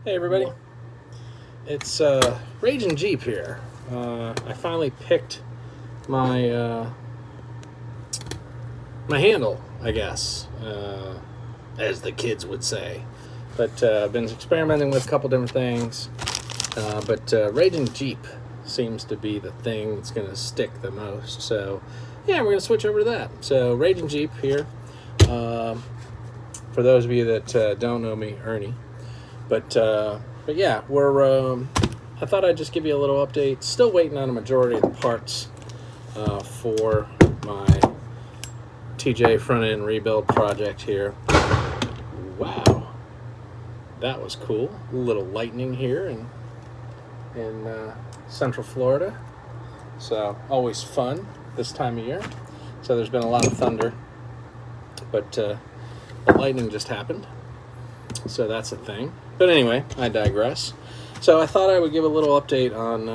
Hey everybody, it's Raging Jeep here. I finally picked my my handle, I guess, as the kids would say. But I've been experimenting with a couple different things. But Raging Jeep seems to be the thing that's going to stick the most. So yeah, we're going to switch over to that. So Raging Jeep here. For those of you that don't know me, Ernie. But yeah, I thought I'd just give you a little update. Still waiting on a majority of the parts for my TJ front end rebuild project here. Wow, that was cool. A little lightning here in Central Florida. So always fun this time of year. So there's been a lot of thunder, but the lightning just happened. So that's a thing. But anyway, I digress. So I thought I would give a little update on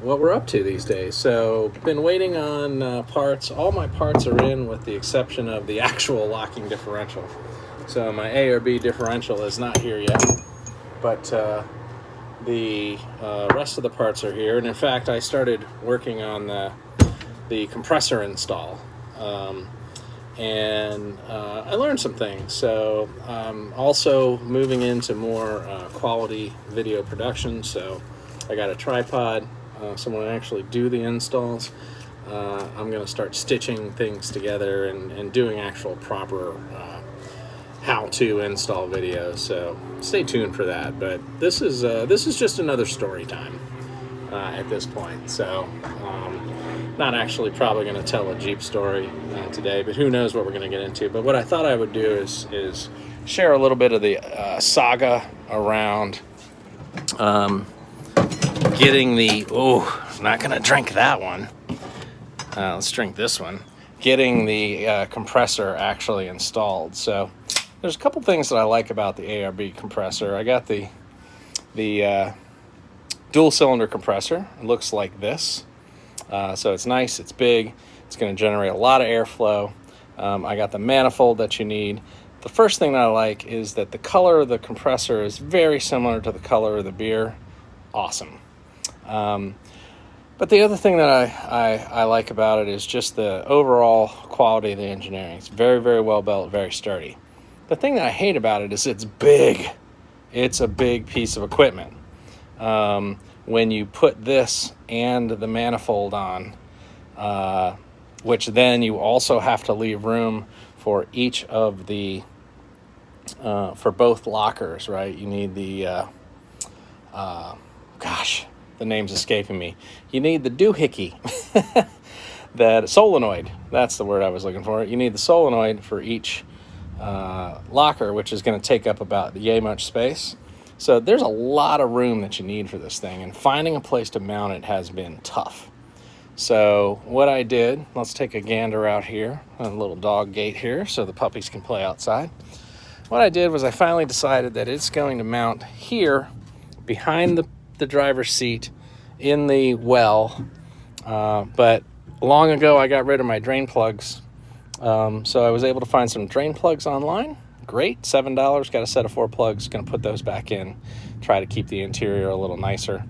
what we're up to these days. So been waiting on parts. All my parts are in with the exception of the actual locking differential. So my A or B differential is not here yet. But the rest of the parts are here. And in fact, I started working on the compressor install. And I learned some things. So also moving into more quality video production. So I got a tripod, someone actually do the installs. I'm going to start stitching things together and doing actual proper how-to install videos. So stay tuned for that. But this is just another story time at this point. So not actually probably going to tell a Jeep story today, but who knows what we're going to get into. But what I thought I would do is share a little bit of the saga around getting the, not going to drink that one. Let's drink this one. Getting the compressor actually installed. So there's a couple things that I like about the ARB compressor. I got the dual cylinder compressor. It looks like this. So it's nice, it's big, it's going to generate a lot of airflow. I got the manifold that you need. The first thing that I like is that the color of the compressor is very similar to the color of the beer. Awesome. But the other thing that I like about it is just the overall quality of the engineering. It's very, very well built, very sturdy. The thing that I hate about it is it's big. It's a big piece of equipment. When you put this and the manifold on, which then you also have to leave room for each of the, for both lockers, right? You need the, the name's escaping me. You need the doohickey, that solenoid, that's the word I was looking for. You need the solenoid for each locker, which is going to take up about yay much space. So there's a lot of room that you need for this thing, and finding a place to mount it has been tough. So what I did, let's take a gander out here, a little dog gate here so the puppies can play outside. What I did was I finally decided that it's going to mount here behind the driver's seat in the well. But long ago I got rid of my drain plugs. So I was able to find some drain plugs online. Great, $7, got a set of 4 plugs, gonna put those back in, try to keep the interior a little nicer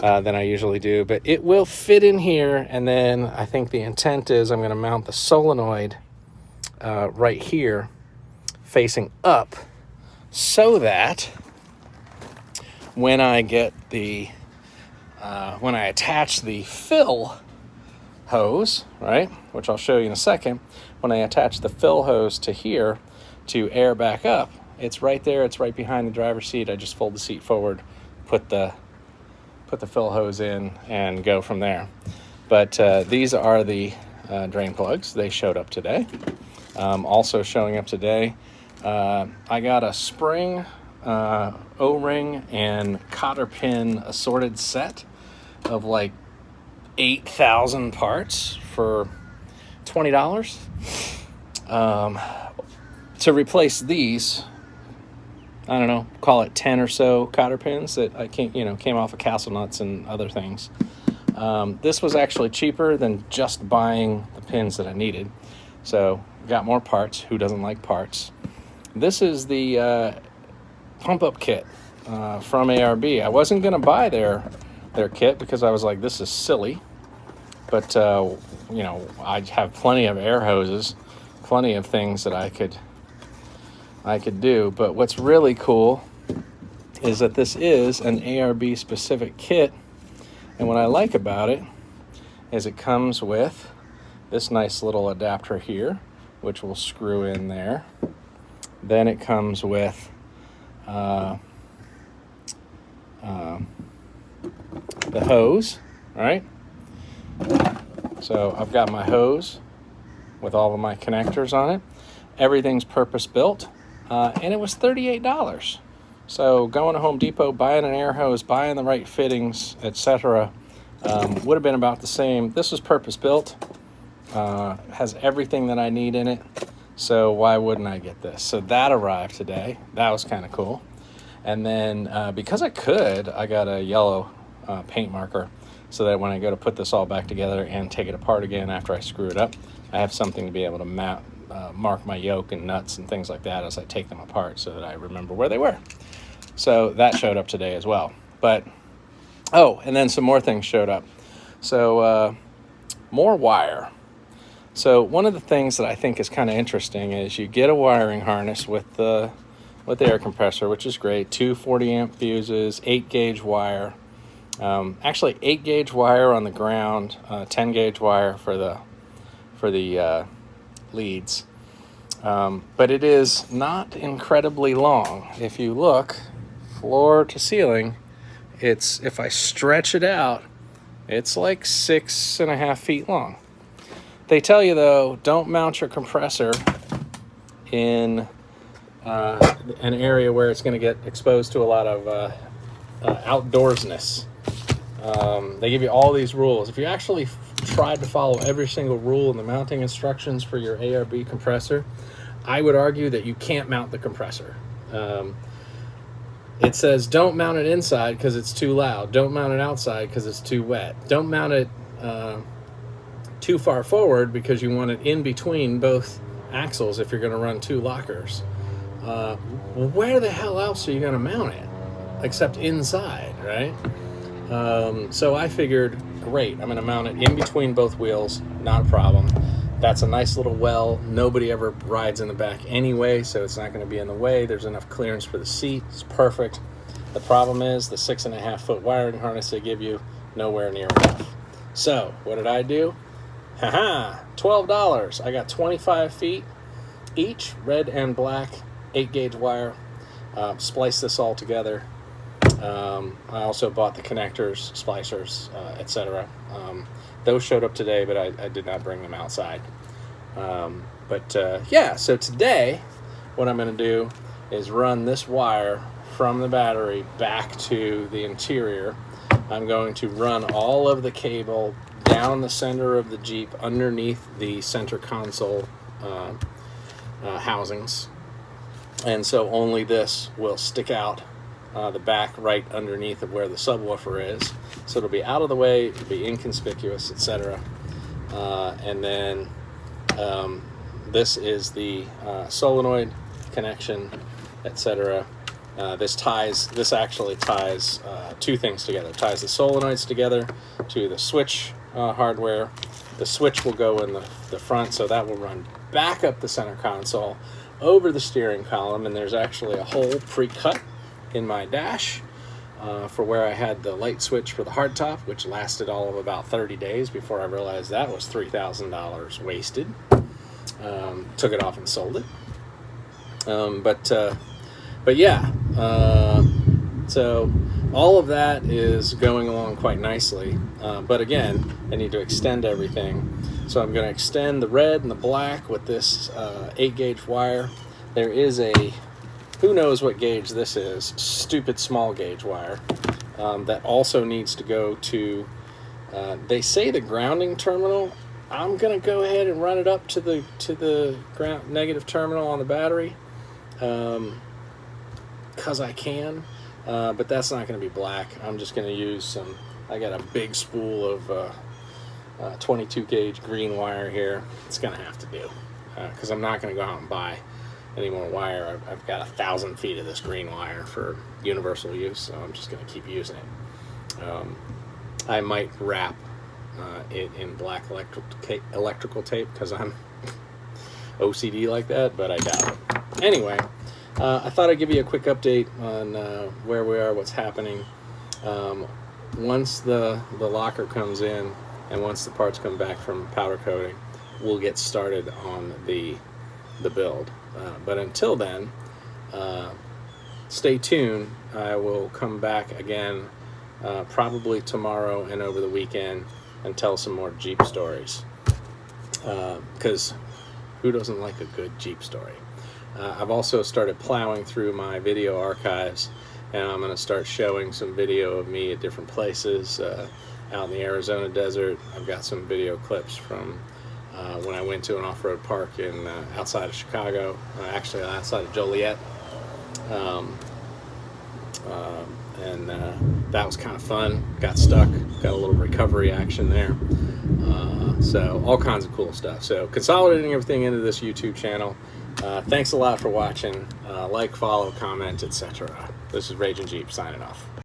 than I usually do, but it will fit in here. And then I think the intent is I'm gonna mount the solenoid right here facing up, so that when I get the when I attach the fill hose, right, which I'll show you in a second, when I attach the fill hose to here to air back up, it's right there, it's right behind the driver's seat. I just fold the seat forward, put the fill hose in, and go from there. But these are the drain plugs. They showed up today. Also showing up today, I got a spring, O-ring, and cotter pin assorted set of like 8,000 parts for $20. To replace these, I don't know, call it 10 or so cotter pins that I came off of Castle Nuts and other things. This was actually cheaper than just buying the pins that I needed. So got more parts. Who doesn't like parts? This is the pump-up kit from ARB. I wasn't going to buy their kit because I was like, this is silly. But, you know, I have plenty of air hoses, plenty of things that I could do. But what's really cool is that this is an ARB specific kit. And what I like about it is it comes with this nice little adapter here, which will screw in there. Then it comes with the hose, right? So I've got my hose with all of my connectors on it. Everything's purpose built, and it was $38. So going to Home Depot, buying an air hose, buying the right fittings, etc., would have been about the same. This was purpose built, has everything that I need in it. So why wouldn't I get this? So that arrived today. That was kind of cool. And then because I got a yellow paint marker so that when I go to put this all back together and take it apart again after I screw it up, I have something to be able to mark my yoke and nuts and things like that as I take them apart so that I remember where they were. So that showed up today as well. But, oh, and then some more things showed up. So more wire. So one of the things that I think is kind of interesting is you get a wiring harness with the air compressor, which is great. 2 40-amp fuses, 8-gauge wire. Actually, 8-gauge wire on the ground, 10-gauge wire for the leads. But it is not incredibly long. If you look floor to ceiling, if I stretch it out, it's like 6.5 feet long. They tell you, though, don't mount your compressor in an area where it's going to get exposed to a lot of outdoorsness. They give you all these rules. If you actually tried to follow every single rule in the mounting instructions for your ARB compressor, I would argue that you can't mount the compressor. It says don't mount it inside because it's too loud. Don't mount it outside because it's too wet. Don't mount it too far forward because you want it in between both axles if you're going to run 2 lockers. Well, where the hell else are you going to mount it except inside, right? So I figured, great, I'm going to mount it in between both wheels, not a problem. That's a nice little well. Nobody ever rides in the back anyway, so it's not going to be in the way. There's enough clearance for the seat. It's perfect. The problem is the 6.5-foot wiring harness they give you, nowhere near enough. So what did I do? Haha, $12. I got 25 feet each, red and black, 8-gauge wire. Splice this all together. I also bought the connectors, splicers, etc. Those showed up today, but I did not bring them outside. Yeah, so today what I'm going to do is run this wire from the battery back to the interior. I'm going to run all of the cable down the center of the Jeep underneath the center console housings. And so only this will stick out the back right underneath of where the subwoofer is. So it'll be out of the way, it'll be inconspicuous, etc. And then this is the solenoid connection, etc. This actually ties 2 things together. It ties the solenoids together to the switch hardware. The switch will go in the front, so that will run back up the center console over the steering column, and there's actually a hole pre-cut in my dash for where I had the light switch for the hardtop, which lasted all of about 30 days before I realized that was $3,000 wasted. Took it off and sold it. But yeah, so all of that is going along quite nicely. But again, I need to extend everything. So I'm going to extend the red and the black with this 8-gauge wire. There is a, who knows what gauge this is, stupid small gauge wire that also needs to go to, they say the grounding terminal. I'm going to go ahead and run it up to the ground negative terminal on the battery because I can, but that's not going to be black. I'm just going to use some, I got a big spool of 22 gauge green wire here. It's going to have to do because I'm not going to go out and buy any more wire. I've got 1,000 feet of this green wire for universal use, so I'm just going to keep using it. I might wrap it in black electrical tape because I'm OCD like that, but I doubt it. Anyway, I thought I'd give you a quick update on where we are, what's happening. Once the locker comes in and once the parts come back from powder coating, we'll get started on the build. But until then, stay tuned. I will come back again probably tomorrow and over the weekend and tell some more Jeep stories, because who doesn't like a good Jeep story? I've also started plowing through my video archives, and I'm going to start showing some video of me at different places out in the Arizona desert. I've got some video clips from when I went to an off-road park in outside of Chicago, actually outside of Joliet, and that was kind of fun. Got stuck, got a little recovery action there. So all kinds of cool stuff. So consolidating everything into this YouTube channel. Thanks a lot for watching. Like, follow, comment, etc. This is Raging Jeep signing off.